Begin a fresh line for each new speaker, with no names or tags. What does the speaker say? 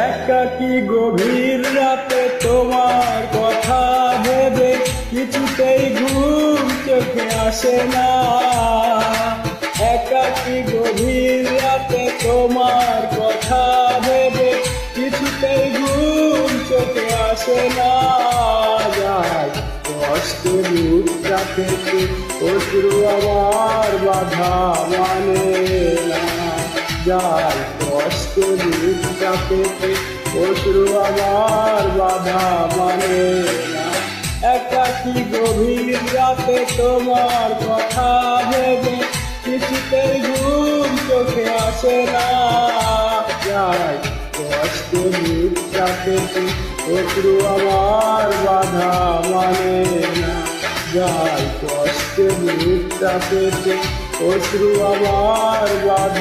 একাকী গভীর রাতে তোমার কথা ভেবে কিছুতেই ঘুম চোখে আসে না। একাকী গভীর রাতে তোমার কথা ভেবে কিছুতেই ঘুম চোখে আসে না। যায় কষ্ট বুকটা থেকে অশ্রু আমার বাধা মানে না। যায় কষ্ট বুকটা থেকে অশ্রু আমার বাধা মানে না। একাকী গভীর রাতে তোমার কথা ভেবে কিছুতেই ঘুম চোখে আসে না। যায় কষ্ট বুকটা থেকে অশ্রু আমার বাধা মানে না। যায় কষ্ট বুকটা থেকে অশ্রু আমার বাধা